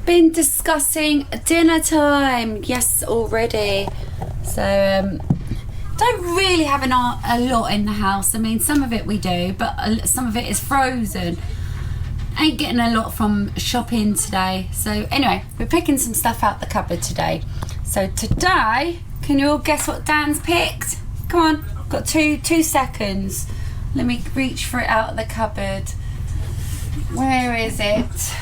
been discussing dinner time. Yes, already. So don't really have a lot in the house. I mean, some of it we do, but some of it is frozen. Ain't getting a lot from shopping today. So anyway, we're picking some stuff out the cupboard today. So today, can you all guess what Dan's picked? Come on, got two seconds. Let me reach for it out of the cupboard. Where is it?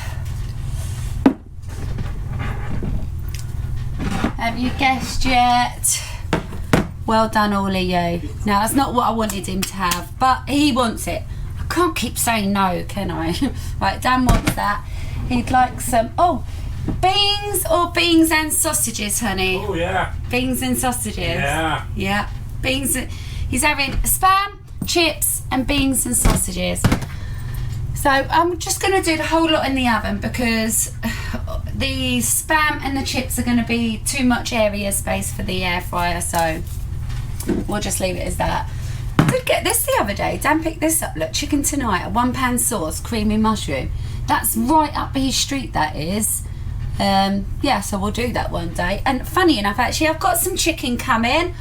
Have you guessed yet? Well done, all of you. Now, that's not what I wanted him to have, but he wants it. I can't keep saying no, can I? Right, Dan wants that. He'd like some, beans or beans and sausages, honey? Oh, yeah. Beans and sausages. Yeah. Yeah, beans. He's having spam, chips, and beans and sausages. So I'm just going to do the whole lot in the oven because the spam and the chips are going to be too much area space for the air fryer, so we'll just leave it as that. I did get this the other day. Dan picked this up. Look, chicken tonight, a 1-pan sauce, creamy mushroom. That's right up his street, that is. Yeah, so we'll do that one day. And funny enough, actually, I've got some chicken coming.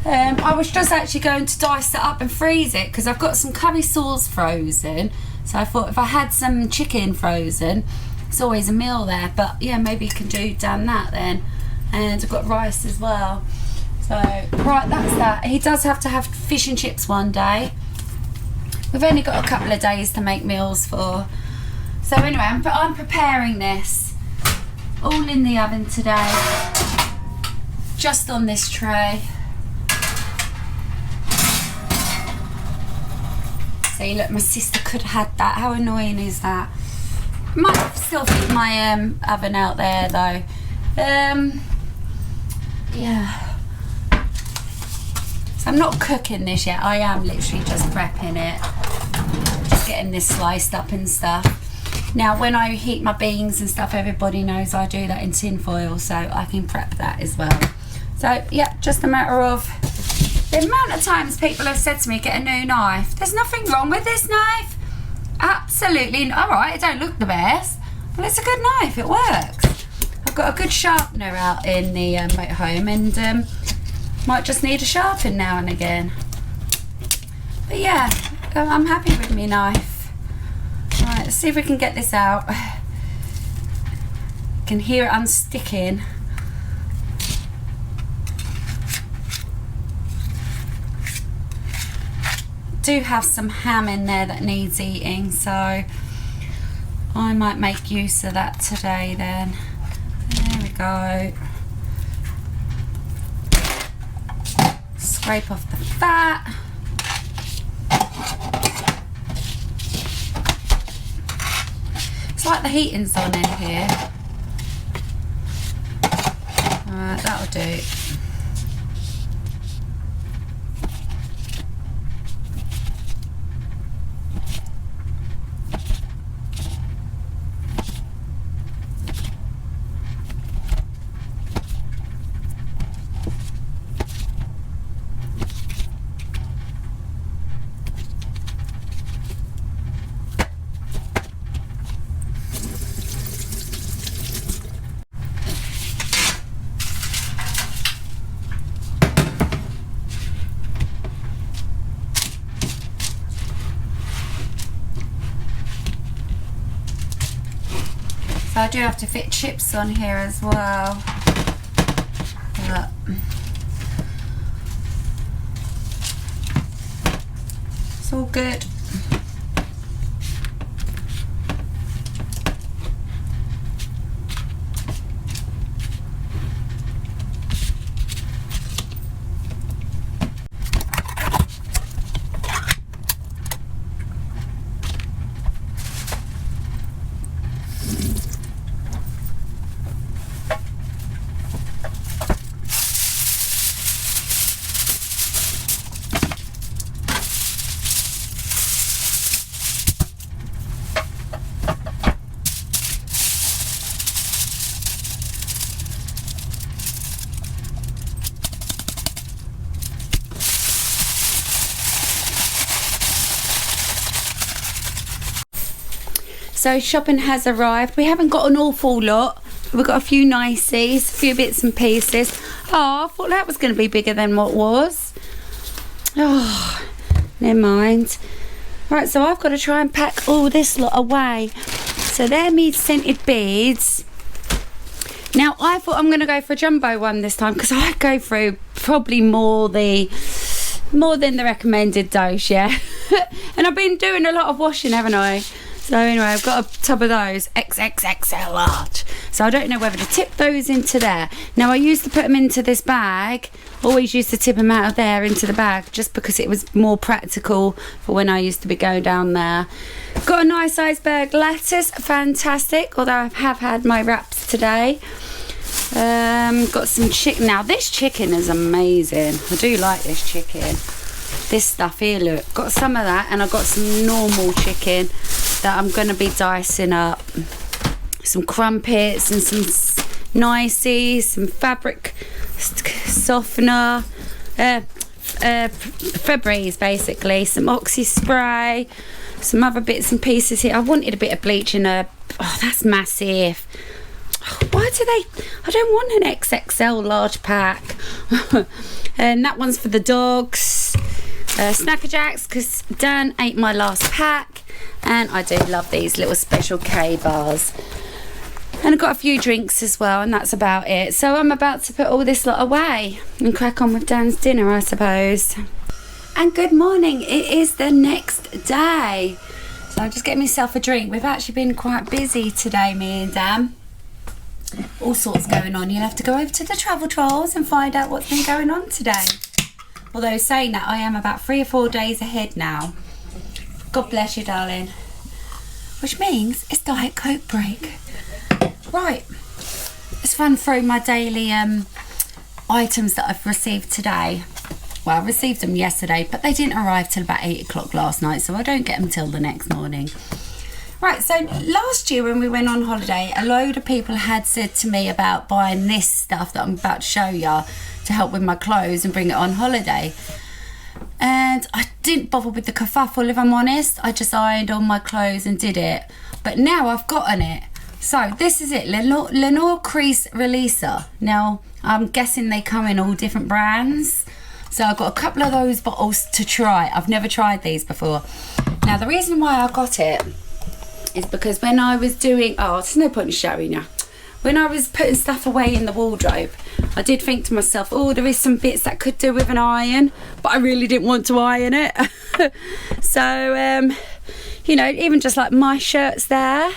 I was just actually going to dice it up and freeze it because I've got some curry sauce frozen. So I thought if I had some chicken frozen, it's always a meal there. But yeah, maybe you can do Dan that then. And I've got rice as well. So right, that's that. He does have to have fish and chips one day. We've only got a couple of days to make meals for. So anyway, I'm preparing this all in the oven today, just on this tray. See, look, my sister could have had that. How annoying is that? Might still fit my oven out there though. Yeah. So I'm not cooking this yet. I am literally just prepping it. Just getting this sliced up and stuff. Now, when I heat my beans and stuff, everybody knows I do that in tin foil, so I can prep that as well. So yeah, just a matter of the amount of times people have said to me, get a new knife. There's nothing wrong with this knife. Absolutely. All right, it don't look the best. Well, it's a good knife. It works. I've got a good sharpener out in the motorhome and might just need a sharpen now and again. But yeah, I'm happy with my knife. All right, let's see if we can get this out. Can hear it unsticking. Do have some ham in there that needs eating, so I might make use of that today then. There we go. Scrape off the fat. It's like the heating's on in here. Alright, that'll do. So I do have to fit chips on here as well. But it's all good. so shopping has arrived. We haven't got an awful lot. We've got a few niceties, a few bits and pieces. Oh, I thought that was going to be bigger than what was. Oh, never mind. Right, so I've got to try and pack all this lot away. So they're me scented beads. Now, I thought I'm going to go for a jumbo one this time because I go through probably more than the recommended dose, yeah. And I've been doing a lot of washing, haven't I? So anyway, I've got a tub of those, XXXL large. So I don't know whether to tip those into there. Now, I used to put them into this bag. Always used to tip them out of there into the bag just because it was more practical for when I used to be going down there. Got a nice iceberg lettuce, fantastic. Although I have had my wraps today. Got some chicken. Now, this chicken is amazing. I do like this chicken. This stuff here, look, got some of that, and I've got some normal chicken that I'm going to be dicing up. Some crumpets and some niceties, some fabric softener, Febreze basically, some oxy spray, some other bits and pieces here. I wanted a bit of bleach in a, oh, that's massive. Why do they, I don't want an XXL large pack. And that one's for the dogs. Snacker Jacks, because Dan ate my last pack, and I do love these little special K bars. And I've got a few drinks as well, and that's about it. So I'm about to put all this lot away and crack on with Dan's dinner, I suppose. And good morning, it is the next day. So I'm just getting myself a drink. We've actually been quite busy today, me and Dan. All sorts going on. You'll have to go over to the travel trolls and find out what's been going on today. Although saying that, I am about 3 or 4 days ahead now. God bless you, darling. Which means it's Diet Coke break. Right, let's run through my daily items that I've received today. Well, I received them yesterday, but they didn't arrive till about 8 o'clock last night, so I don't get them till the next morning. Right, so last year when we went on holiday, a load of people had said to me about buying this stuff that I'm about to show you to help with my clothes and bring it on holiday. And I didn't bother with the kerfuffle, if I'm honest. I just ironed all my clothes and did it. But now I've gotten it. So this is it, Lenore Crease Releaser. Now, I'm guessing they come in all different brands. So I've got a couple of those bottles to try. I've never tried these before. Now, the reason why I got it is because when I was doing, oh, there's no point in showing you. When I was putting stuff away in the wardrobe, I did think to myself, oh, there is some bits that could do with an iron, but I really didn't want to iron it. So, you know, even just like my shirts there,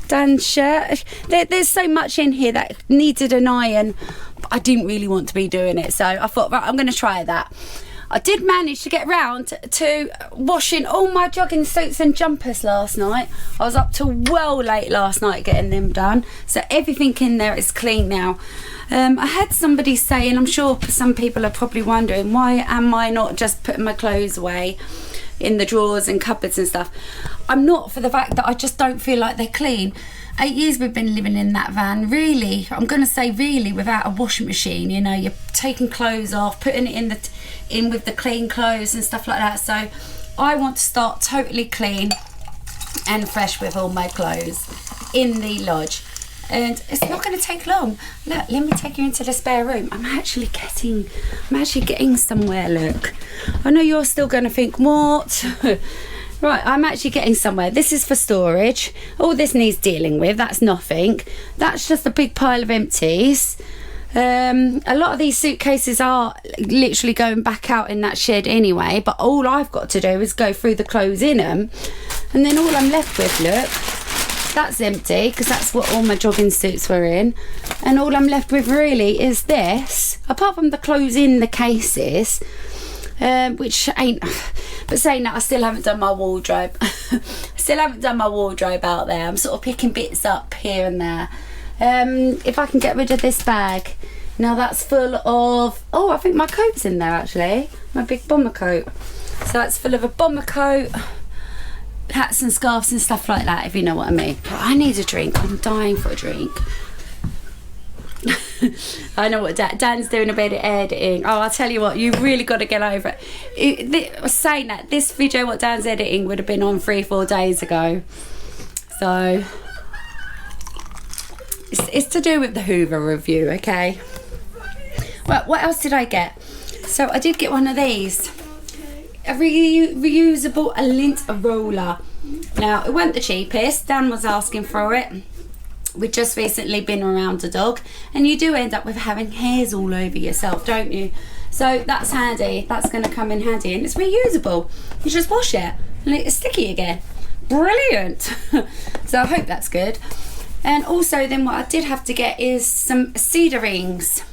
Dan's shirt, there's so much in here that needed an iron, but I didn't really want to be doing it. So I thought, right, I'm going to try that. I did manage to get round to washing all my jogging suits and jumpers last night. I was up till well late last night getting them done. So everything in there is clean now. I had somebody say, and I'm sure some people are probably wondering, why am I not just putting my clothes away in the drawers and cupboards and stuff? I'm not, for the fact that I just don't feel like they're clean. 8 years we've been living in that van, really, I'm going to say really, without a washing machine. You know, you're taking clothes off, putting it in with the clean clothes and stuff like that. So I want to start totally clean and fresh with all my clothes in the lodge. And it's not going to take long. Look, let me take you into the spare room. I'm actually getting somewhere, look. I know you're still going to think, what? Right, I'm actually getting somewhere. This is for storage. All this needs dealing with, that's nothing. That's just a big pile of empties. A lot of these suitcases are literally going back out in that shed anyway, but all I've got to do is go through the clothes in them, and then all I'm left with, look, that's empty because that's what all my jogging suits were in, and all I'm left with really is this, apart from the clothes in the cases, which ain't, but saying that, I still haven't done my wardrobe. Still haven't done my wardrobe out there. I'm sort of picking bits up here and there. If I can get rid of this bag. Now that's full of, oh, I think my coat's in there actually, my big bomber coat. So that's full of a bomber coat, hats and scarves and stuff like that, if you know what I mean. But I need a drink. I'm dying for a drink. I know what Dan's doing a bit of editing. Oh, I'll tell you what, you've really got to get over it. Saying that, this video what Dan's editing would have been on 3 or 4 days ago. So it's to do with the Hoover review, okay? Well, what else did I get? So I did get one of these, a reusable lint roller. Now, it wasn't the cheapest. Dan was asking for it. We've just recently been around a dog, and you do end up with having hairs all over yourself, don't you? So that's handy. That's going to come in handy, and it's reusable. You just wash it and it's sticky again. Brilliant. So I hope that's good. And also then what I did have to get is some cedar rings.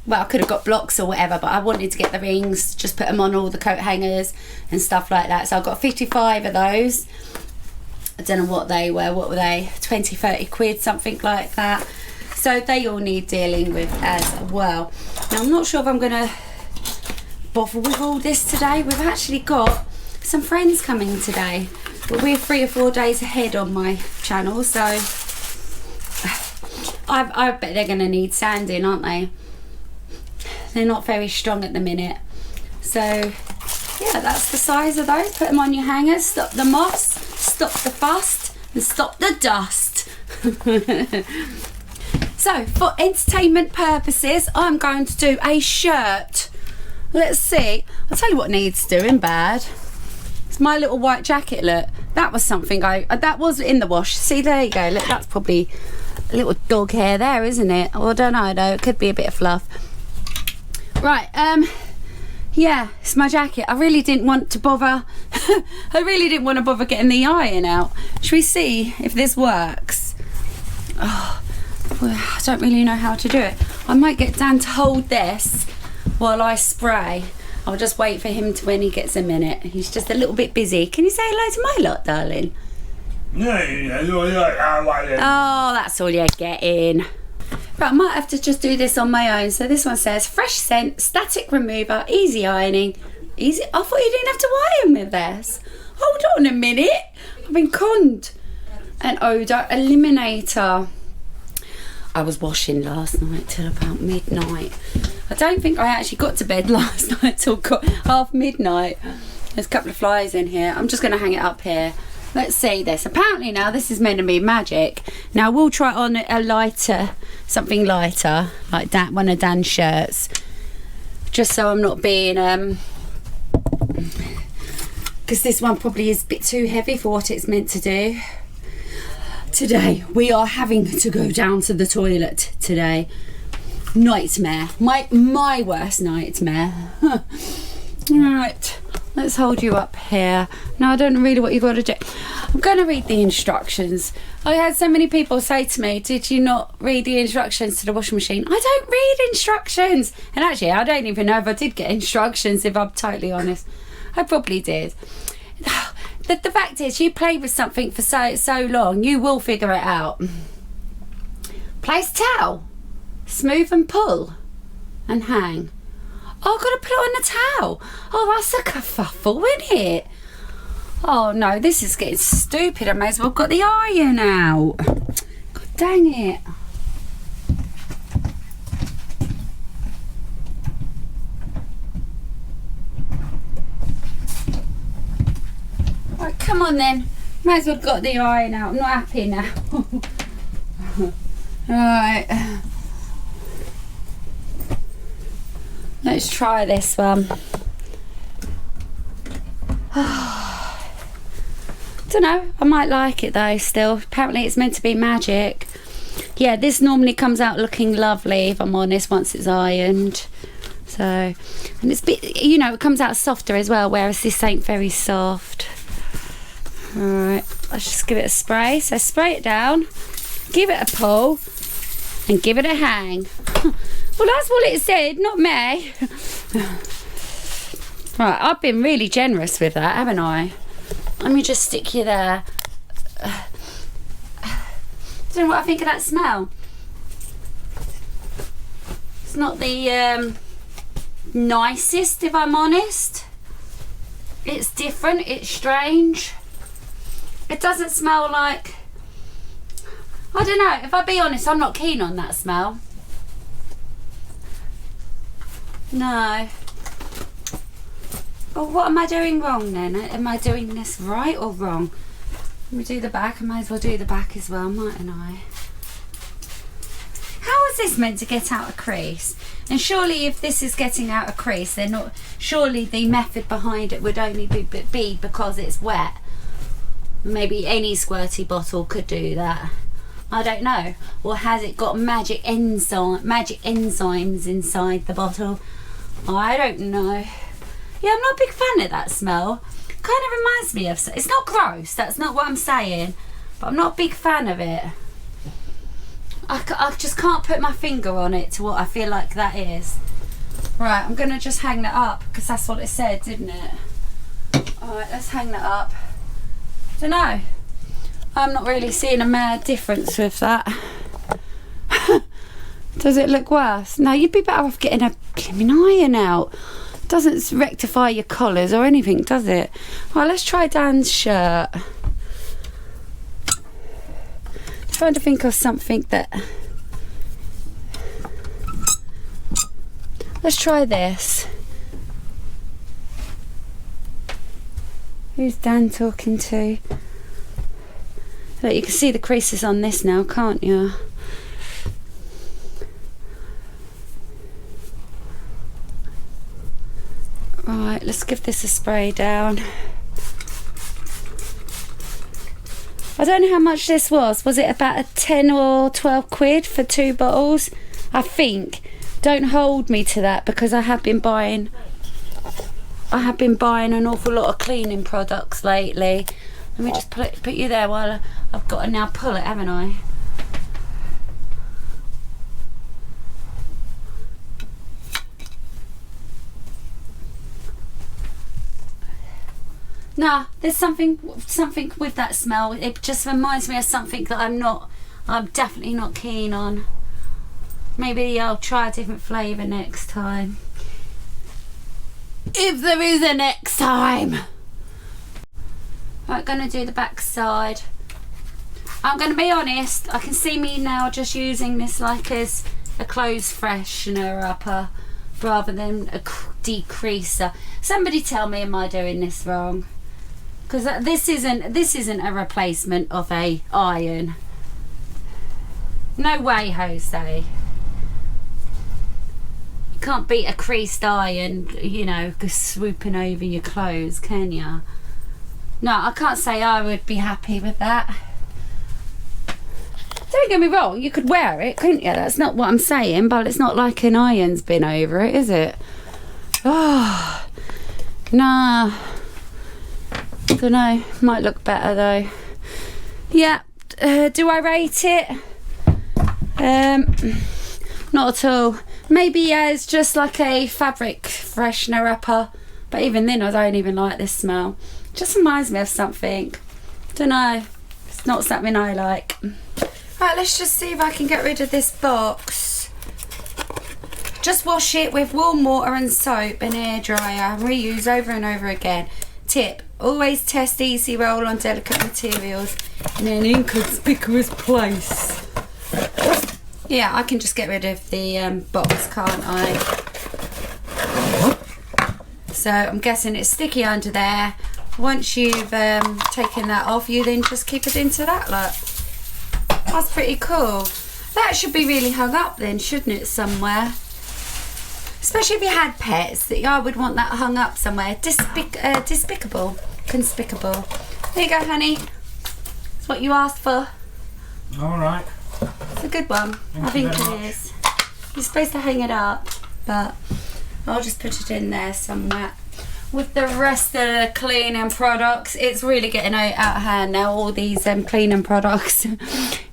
Well, I could have got blocks or whatever, but I wanted to get the rings, just put them on all the coat hangers and stuff like that. So I got 55 of those. I don't know what they were. What were they? 20, 30 quid, something like that. So they all need dealing with as well. Now, I'm not sure if I'm going to bother with all this today. We've actually got some friends coming today, but we're 3 or 4 days ahead on my channel, so I bet they're going to need sanding, aren't they? They're not very strong at the minute. So yeah, that's the size of those. Put them on your hangers. Stop the moss, stop the fuss, and stop the dust. So for entertainment purposes, I'm going to do a shirt. Let's see. I'll tell you what needs doing bad. It's my little white jacket. Look, that was something that was in the wash. See, there you go. Look, that's probably a little dog hair there, isn't it? Or I don't know though. It could be a bit of fluff. Right, yeah, it's my jacket. I really didn't want to bother. I really didn't want to bother getting the iron out. Should we see if this works? Oh, well, I don't really know how to do it. I might get Dan to hold this while I spray. I'll just wait for him to when he gets a minute. He's just a little bit busy. Can you say hello to my lot, darling? Oh, that's all you're getting. Right, I might have to just do this on my own. So this one says fresh scent, static remover, easy ironing. Easy. I thought you didn't have to iron with this. Hold on a minute. I've been conned. An odour eliminator. I was washing last night till about midnight. I don't think I actually got to bed last night till half midnight. There's a couple of flies in here. I'm just going to hang it up here. Let's see this. Apparently now this is meant to be magic. Now we'll try on a lighter, something lighter, like that, one of Dan's shirts. Just so I'm not being, because this one probably is a bit too heavy for what it's meant to do. Today, we are having to go down to the toilet today. Nightmare. My worst nightmare. Right. Let's hold you up here. Now, I don't know really what you've got to do. I'm going to read the instructions. I had so many people say to me, did you not read the instructions to the washing machine? I don't read instructions. And actually, I don't even know if I did get instructions, if I'm totally honest. I probably did. The fact is, you play with something for so long, you will figure it out. Place towel. Smooth and pull. And hang. Oh, I've got to put it on the towel. Oh, that's a kerfuffle, isn't it? Oh, no, this is getting stupid. I may as well have got the iron out. God dang it. Right, come on then. May as well have got the iron out. I'm not happy now. Right. Let's try this one. Don't know, I might like it though still. Apparently it's meant to be magic. Yeah, this normally comes out looking lovely, if I'm honest, once it's ironed. So, and it's a bit, you know, it comes out softer as well, whereas this ain't very soft. Alright, let's just give it a spray. So spray it down, give it a pull, and give it a hang. Well, that's what it said, not me. Right, I've been really generous with that, haven't I? Let me just stick you there. Don't know what I think of that smell. It's not the nicest, if I'm honest. It's different, it's strange. It doesn't smell like... I don't know, if I be honest, I'm not keen on that smell. No. Well, what am I doing wrong then? Am I doing this right or wrong? Let me do the back. I might as well do the back as well, mightn't I? How is this meant to get out of crease? And surely if this is getting out of crease, they're not. Surely the method behind it would only be because it's wet. Maybe any squirty bottle could do that. I don't know. Or has it got magic enzymes inside the bottle? I don't know. Yeah, I'm not a big fan of that smell. Kind of reminds me of. It's not gross. That's not what I'm saying. But I'm not a big fan of it. I just can't put my finger on it to what I feel like that is. Right, I'm going to just hang that up because that's what it said, didn't it? Alright, let's hang that up. Don't know. I'm not really seeing a mad difference with that. Does it look worse? No, you'd be better off getting a blimmin' iron out. Doesn't rectify your collars or anything, does it? Right, let's try Dan's shirt. Trying to think of something that. Let's try this. Who's Dan talking to? Look, you can see the creases on this now, can't you? Right, let's give this a spray down. I don't know how much this was. Was it about a 10 or 12 quid for 2 bottles? I think. Don't hold me to that because I have been buying an awful lot of cleaning products lately. Let me just put you there while I've got to now pull it, haven't I? Nah, there's something with that smell. It just reminds me of something that I'm definitely not keen on. Maybe I'll try a different flavour next time. If there is a next time. Right, gonna do the back side. I'm gonna be honest, I can see me now just using this like as a clothes freshener upper rather than a decreaser. Somebody tell me, am I doing this wrong? Because this isn't a replacement of a iron. No way, Jose. You can't beat a creased iron, you know, swooping over your clothes, can you? No, I can't say I would be happy with that. Don't get me wrong, you could wear it, couldn't you? That's not what I'm saying, but it's not like an iron's been over it, is it? Oh, nah. Don't know, might look better though. Yeah, do I rate it? Not at all. Maybe it's just like a fabric freshener upper, but even then I don't even like this smell. Just reminds me of something. Don't know, it's not something I like. Right, let's just see if I can get rid of this box. Just wash it with warm water and soap and air dryer. Reuse over and over again. Tip, always test easy roll on delicate materials in an inconspicuous place. Yeah, I can just get rid of the box, can't I? So I'm guessing it's sticky under there. Once you've taken that off, you then just keep it into that, look. That's pretty cool. That should be really hung up then, shouldn't it, somewhere? Especially if you had pets, that I would want that hung up somewhere. Conspicable. There you go, honey. It's what you asked for. Alright. It's a good one. I think it is. You're supposed to hang it up, but I'll just put it in there somewhere. With the rest of the cleaning products, it's really getting out of hand now, all these cleaning products.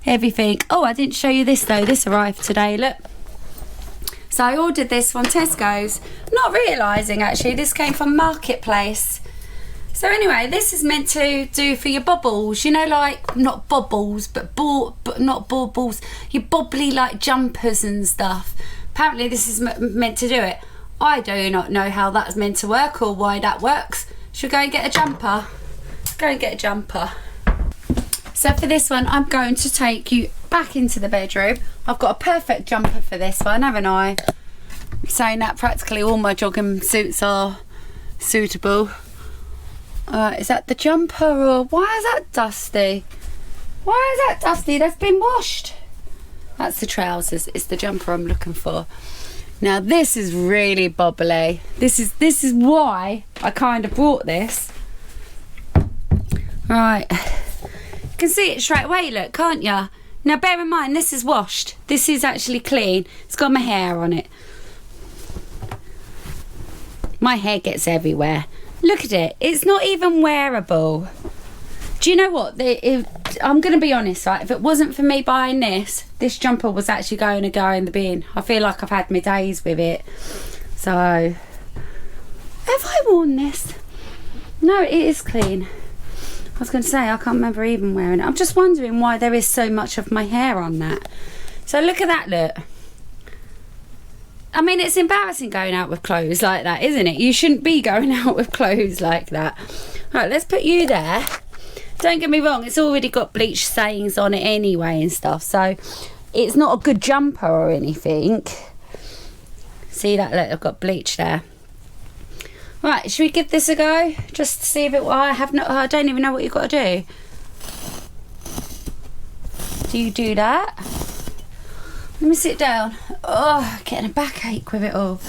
Everything. Oh, I didn't show you this though. This arrived today, look. So I ordered this from Tesco's, not realising actually this came from Marketplace. So anyway, this is meant to do for your bubbles, you know, like not bubbles, but not baubles, your bobbly like jumpers and stuff. Apparently this is meant to do it. I do not know how that's meant to work or why that works. Should we go and get a jumper? Let's go and get a jumper. So for this one, I'm going to take you back into the bedroom. I've got a perfect jumper for this one, haven't I? Saying that practically all my jogging suits are suitable. Is that the jumper, or why is that dusty? Why is that dusty? That's been washed. That's the trousers. It's the jumper I'm looking for. Now this is really bobbly. This is why I kind of brought this. Right. You can see it straight away, look, can't ya? Now bear in mind, this is washed. This is actually clean. It's got my hair on it. My hair gets everywhere. Look at it. It's not even wearable. Do you know what? I'm going to be honest, right? If it wasn't for me buying this jumper was actually going to go in the bin. I feel like I've had my days with it. So, have I worn this? No, it is clean. I was going to say, I can't remember even wearing it. I'm just wondering why there is so much of my hair on that. So look at that, look. I mean, it's embarrassing going out with clothes like that, isn't it? You shouldn't be going out with clothes like that. Right, let's put you there. Don't get me wrong, it's already got bleach stains on it anyway and stuff, so it's not a good jumper or anything. See that? Look, I've got bleach there. Right, should we give this a go? Just to see if it... I don't even know what you've got to do. Do you do that? Let me sit down. Oh, getting a backache with it all.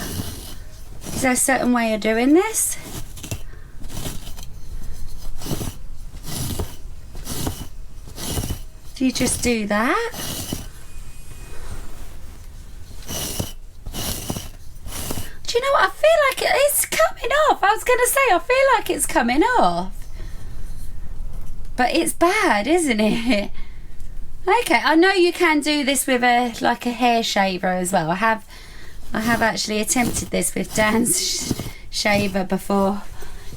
Is there a certain way of doing this? Do you just do that? Do you know what? I feel like it's coming off. I was going to say, I feel like it's coming off. But it's bad, isn't it? Okay, I know you can do this with a hair shaver as well. I have actually attempted this with Dan's shaver before.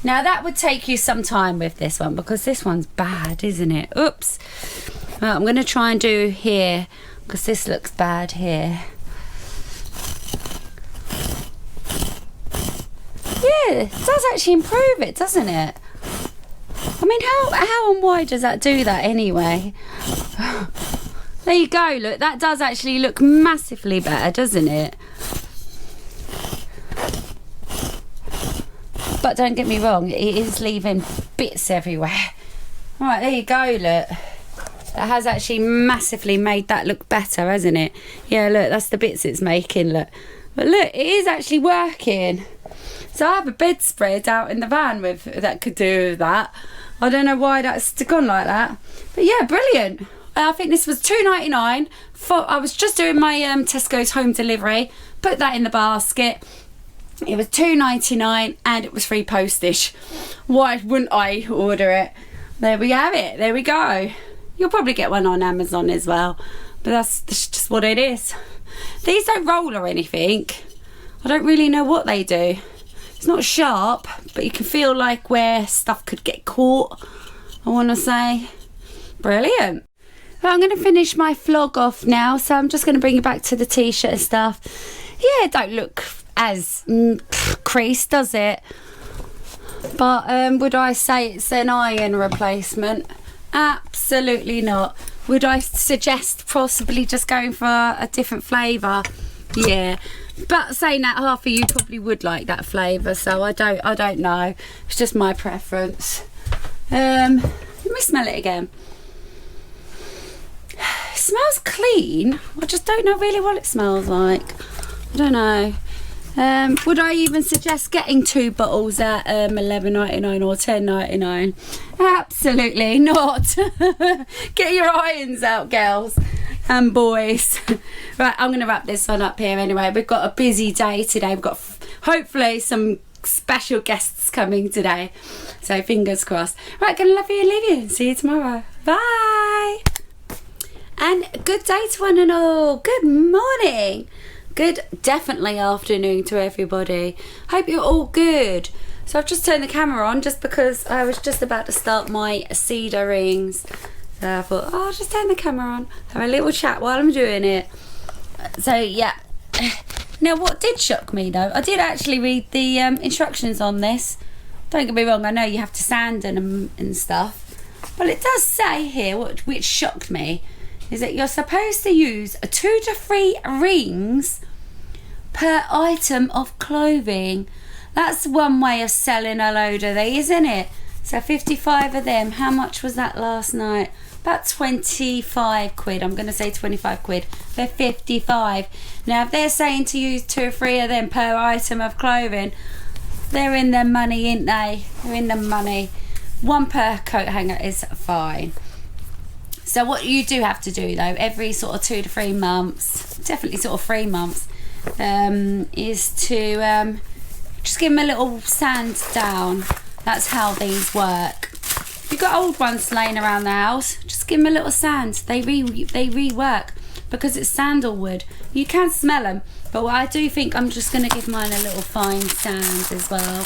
Now that would take you some time with this one because this one's bad, isn't it? Oops. Well, I'm going to try and do here because this looks bad here. Yeah, it does actually improve it, doesn't it? I mean, how and why does that do that anyway? There you go, look, that does actually look massively better, doesn't it? But don't get me wrong, it is leaving bits everywhere. Right, there you go, look. That has actually massively made that look better, hasn't it? Yeah, look, that's the bits it's making, look. But look, it is actually working. So I have a bedspread out in the van that could do that. I don't know why that's gone like that. But yeah, brilliant. I think this was $2.99. I was just doing my Tesco's home delivery. Put that in the basket. It was $2.99 and it was free postage. Why wouldn't I order it? There we have it. There we go. You'll probably get one on Amazon as well. But that's just what it is. These don't roll or anything. I don't really know what they do. It's not sharp, but you can feel like where stuff could get caught, I want to say. Brilliant. Well, I'm going to finish my vlog off now, so I'm just going to bring you back to the t-shirt and stuff. Yeah, it don't look as creased, does it? But would I say it's an iron replacement? Absolutely not. Would I suggest possibly just going for a different flavour? Yeah. But saying that, half of you probably would like that flavour, so I don't know. It's just my preference. Let me smell it again. It smells clean. I just don't know really what it smells like. I don't know. Would I even suggest getting 2 bottles at $11.99 or $10.99? Absolutely not. Get your irons out, girls and boys. Right, I'm going to wrap this one up here anyway. We've got a busy day today. We've got hopefully some special guests coming today. So fingers crossed. Right, gonna love you and leave you. See you tomorrow. Bye. And good day to one and all. Good morning. Good, definitely afternoon to everybody. Hope you're all good. So I've just turned the camera on just because I was just about to start my cedar rings. So I thought, oh, I'll just turn the camera on, have a little chat while I'm doing it. So yeah. Now what did shock me though, I did actually read the instructions on this. Don't get me wrong, I know you have to sand and stuff. But it does say here, which shocked me, is that you're supposed to use 2 to 3 rings per item of clothing. That's one way of selling a load of these, isn't it? So 55 of them. How much was that last night? About 25 quid. I'm going to say 25 quid for 55. Now, if they're saying to use 2 or 3 of them per item of clothing, they're in their money, ain't they? They're in the money. 1 per coat hanger is fine. So what you do have to do, though, every sort of 2 to 3 months, definitely sort of 3 months, is to just give them a little sand down. That's how these work. If you've got old ones laying around the house, just give them a little sand. They rework because it's sandalwood. You can smell them, but I do think I'm just going to give mine a little fine sand as well.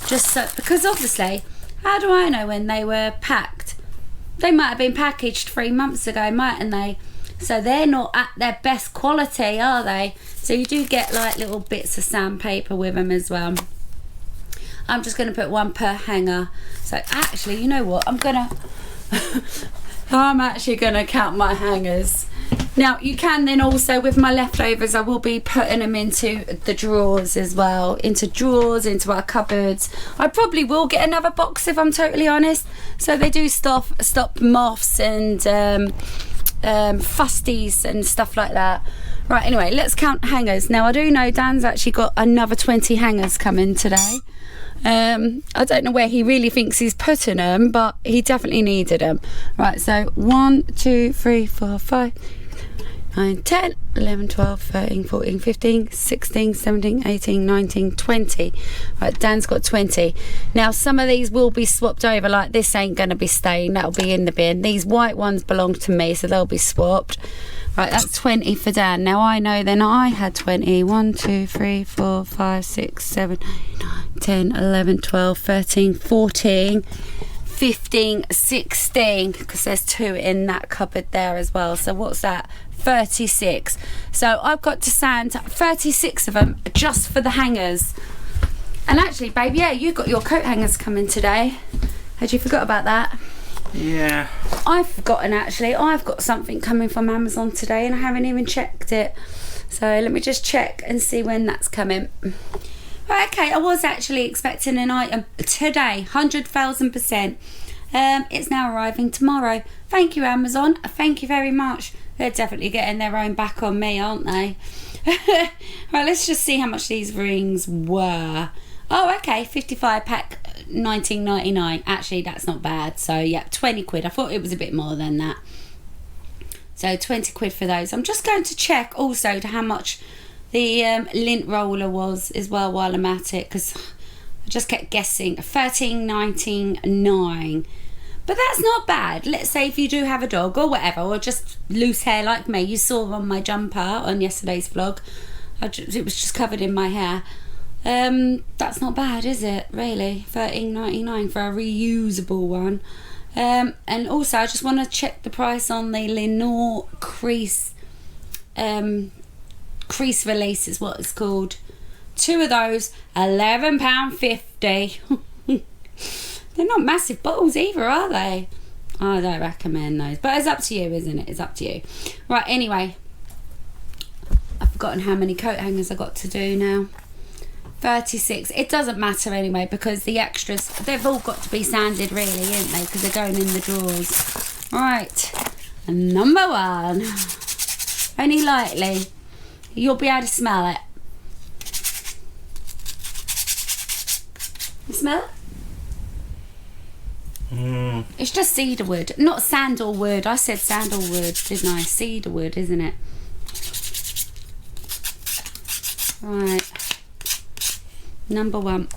Just so, because obviously, how do I know when they were packed? They might have been packaged 3 months ago, mightn't they? So they're not at their best quality, are they? So you do get like little bits of sandpaper with them as well. I'm just going to put 1 per hanger. So actually, you know what? I'm actually going to count my hangers. Now, you can then also, with my leftovers, I will be putting them into the drawers as well. Into drawers, into our cupboards. I probably will get another box if I'm totally honest. So they do stop moths and fusties and stuff like that. Right, anyway, let's count hangers. Now, I do know Dan's actually got another 20 hangers coming today. I don't know where he really thinks he's putting them, but he definitely needed them. Right, so 1, 2, 3, 4, 5, 9, 10, 11, 12, 13, 14, 15, 16, 17, 18, 19, 20. Right, Dan's got 20. Now, some of these will be swapped over, like this ain't going to be staying, that'll be in the bin. These white ones belong to me, so they'll be swapped. Right, that's 20 for Dan. Now, I know then I had 20. 1, 2, 3, 4, 5, 6, 7, 8, 9, 10, 11, 12, 13, 14, 15, 16, because there's 2 in that cupboard there as well. So what's that? 36. So I've got to sand 36 of them just for the hangers. And actually, babe, yeah, you got your coat hangers coming today. Had you forgot about that? Yeah. I've forgotten actually. I've got something coming from Amazon today and I haven't even checked it. So let me just check and see when that's coming. Right, okay, I was actually expecting an item today, 100,000%. It's now arriving tomorrow. Thank you, Amazon. Thank you very much. They're definitely getting their own back on me, aren't they? Right, let's just see how much these rings were. Oh, okay, 55 pack, 19.99. Actually, that's not bad. So, yeah, 20 quid. I thought it was a bit more than that. So, 20 quid for those. I'm just going to check also to how much the lint roller was as well while I'm at it, because I just kept guessing. 13.99. But that's not bad. Let's say if you do have a dog or whatever, or just loose hair like me. You saw on my jumper on yesterday's vlog. It was just covered in my hair. That's not bad, is it? Really? 13.99 for a reusable one. And also, I just want to check the price on the Lenore crease. Crease release is what it's called. 2 of those, £11.50. They're not massive bottles either, are they? I don't recommend those, but it's up to you, isn't it? It's up to you. Right, anyway, I've forgotten how many coat hangers I got to do now. 36. It doesn't matter anyway, because the extras, they've all got to be sanded really, ain't they? Because they're going in the drawers. Right, and number 1. Only lightly. You'll be able to smell it. You smell it? It's just cedarwood, not sandalwood. I said sandalwood, didn't I? Cedarwood, isn't it? Right. Number 1.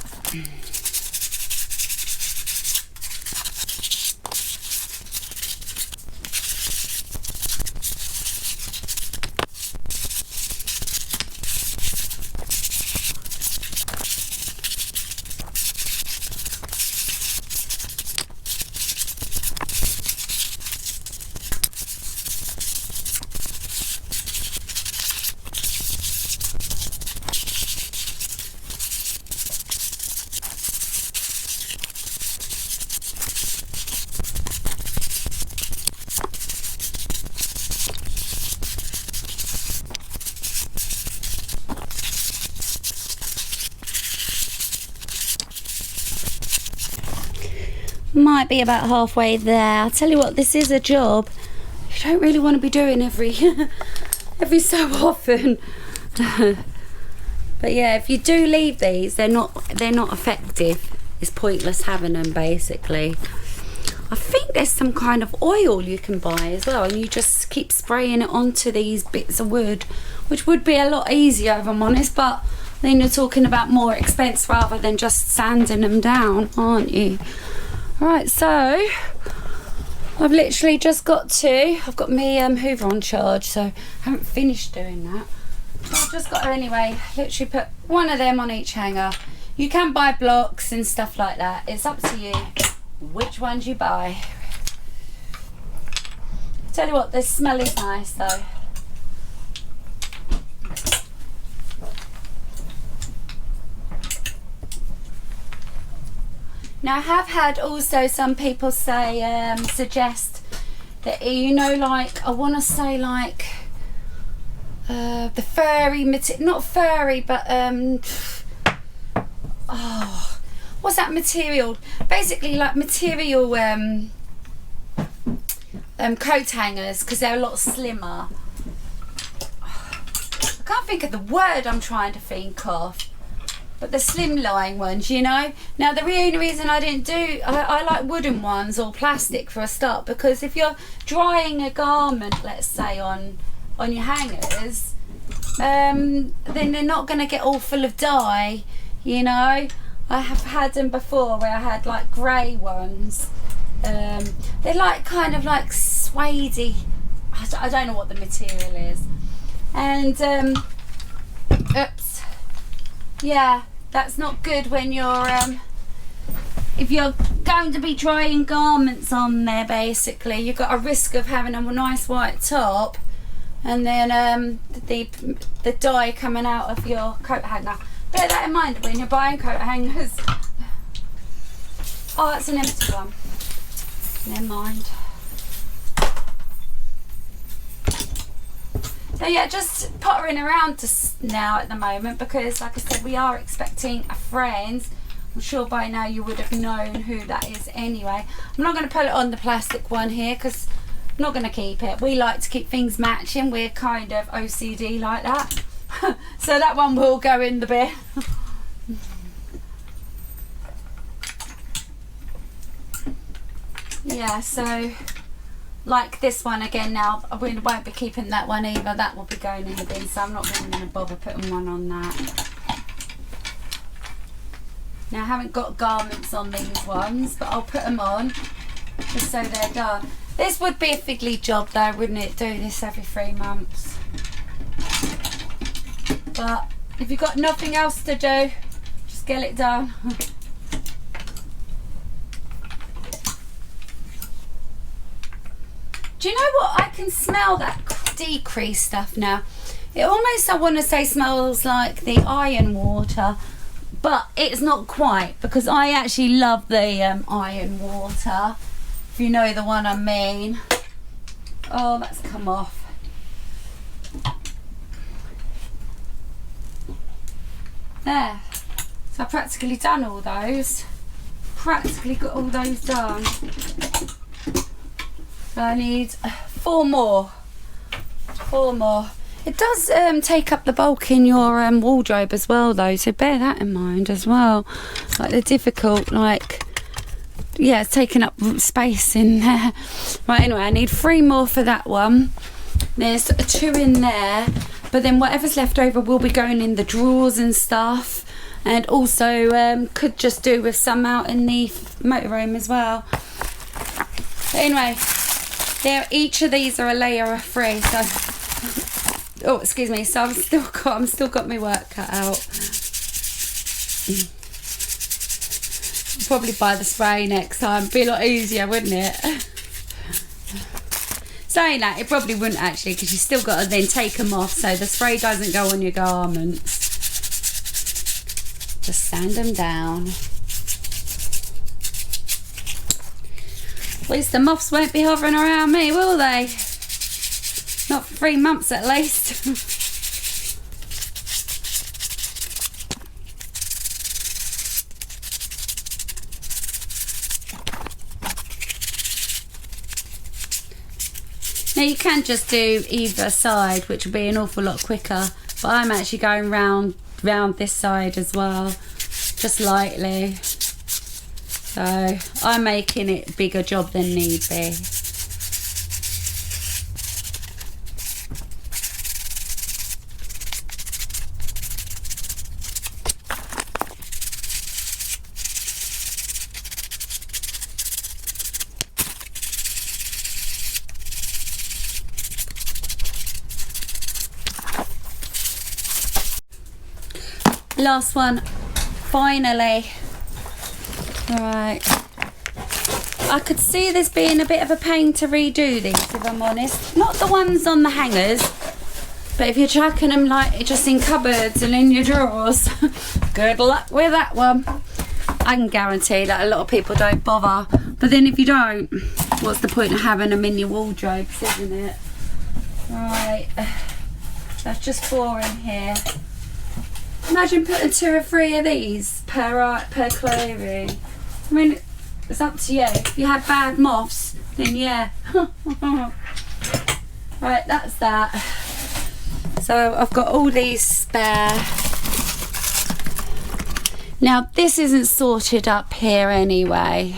might be about halfway there. I'll tell you what, this is a job you don't really want to be doing every so often. But yeah, if you do leave these, they're not effective. It's pointless having them, basically. I think there's some kind of oil you can buy as well, and you just keep spraying it onto these bits of wood, which would be a lot easier if I'm honest, but then you're talking about more expense rather than just sanding them down, aren't you? Right, so I've literally just I've got my hoover on charge, so I haven't finished doing that. So I've just got to, anyway, literally put one of them on each hanger. You can buy blocks and stuff like that. It's up to you which ones you buy. Tell you what, the smell is nice though. Now I have had also some people say, suggest that, you know, like, I want to say like the furry material, not furry, but oh, what's that material? Basically like material coat hangers, because they're a lot slimmer. I can't think of the word I'm trying to think of. But the slimline ones, you know. Now the only reason I didn't do, I like wooden ones or plastic for a start, because if you're drying a garment, let's say on your hangers, then they're not going to get all full of dye, you know. I have had them before where I had like grey ones. They're like kind of like suede-y. I don't know what the material is. And oops. Yeah, that's not good when you're if you're going to be drying garments on there. Basically, you've got a risk of having a nice white top and then the dye coming out of your coat hanger. Bear that in mind when you're buying coat hangers. Oh, that's an empty one. Never mind. So yeah, just pottering around now at the moment, because like I said, we are expecting a friend. I'm sure by now you would have known who that is anyway. I'm not going to put it on the plastic one here because I'm not going to keep it. We like to keep things matching. We're kind of OCD like that. So that one will go in the bin. Yeah, so like this one again, now I won't be keeping that one either. That will be going in the bin, so I'm not really going to bother putting one on that. Now I haven't got garments on these ones, but I'll put them on just so they're done. This would be a fiddly job though, wouldn't it? Do this every 3 months. But if you've got nothing else to do, just get it done. Do you know what? I can smell that decrease stuff now. It almost, I want to say, smells like the iron water, but it's not quite, because I actually love the iron water, if you know the one I mean. Oh, that's come off. There. So I've practically done all those. Practically got all those done. So I need 4 more. 4 more. It does take up the bulk in your wardrobe as well though, so bear that in mind as well. Like the difficult, like, yeah, it's taking up space in there. Right, anyway, I need 3 more for that one. There's 2 in there, but then whatever's left over will be going in the drawers and stuff, and also could just do with some out in the motorhome as well. But anyway, each of these are a layer of 3, so oh, excuse me, so I'm still got my work cut out. Probably buy the spray next time. Be a lot easier, wouldn't it? Saying that, it probably wouldn't actually, because you still got to then take them off so the spray doesn't go on your garments. Just sand them down. At least the moths won't be hovering around me, will they? Not for 3 months at least. Now you can just do either side, which will be an awful lot quicker, but I'm actually going round this side as well, just lightly. So I'm making it bigger job than need be. Last one, finally. Right. I could see this being a bit of a pain to redo these, if I'm honest. Not the ones on the hangers, but if you're chucking them like just in cupboards and in your drawers, good luck with that one. I can guarantee that a lot of people don't bother. But then if you don't, what's the point of having them in your wardrobes, isn't it? Right. That's just 4 in here. Imagine putting 2 or 3 of these per clothing. I mean, it's up to you. If you had bad moths, then yeah. Right, that's that. So I've got all these spare. Now this isn't sorted up here anyway,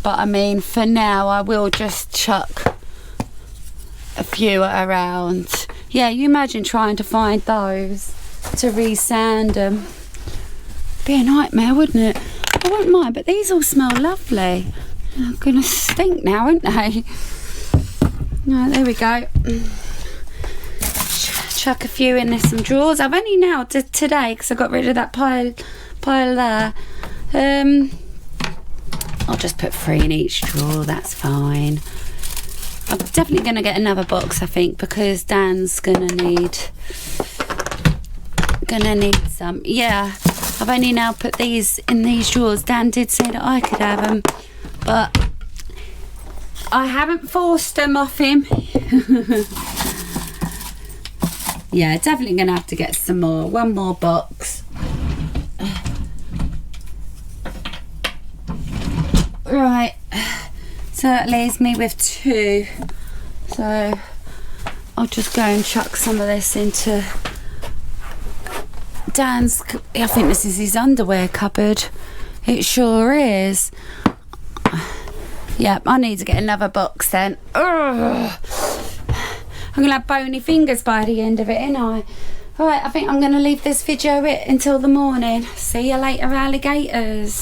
but I mean for now I will just chuck a few around. Yeah, you imagine trying to find those to re-sand them. Be a nightmare, wouldn't it? I wouldn't mind, but these all smell lovely. They're gonna stink now, aren't they? Right, there we go. Chuck a few in some drawers. I've only now today because I got rid of that pile there. I'll just put 3 in each drawer, that's fine. I'm definitely gonna get another box, I think, because Dan's gonna need some. Yeah, I've only now put these in these drawers. Dan did say that I could have them, but I haven't forced them off him. Yeah, definitely gonna have to get some more. One more box. Right, so that leaves me with 2. So I'll just go and chuck some of this into Dan's. I think this is his underwear cupboard. It sure is. Yep, I need to get another box then. Ugh. I'm gonna have bony fingers by the end of it, ain't I? Alright, I think I'm gonna leave this video until the morning. See you later, alligators.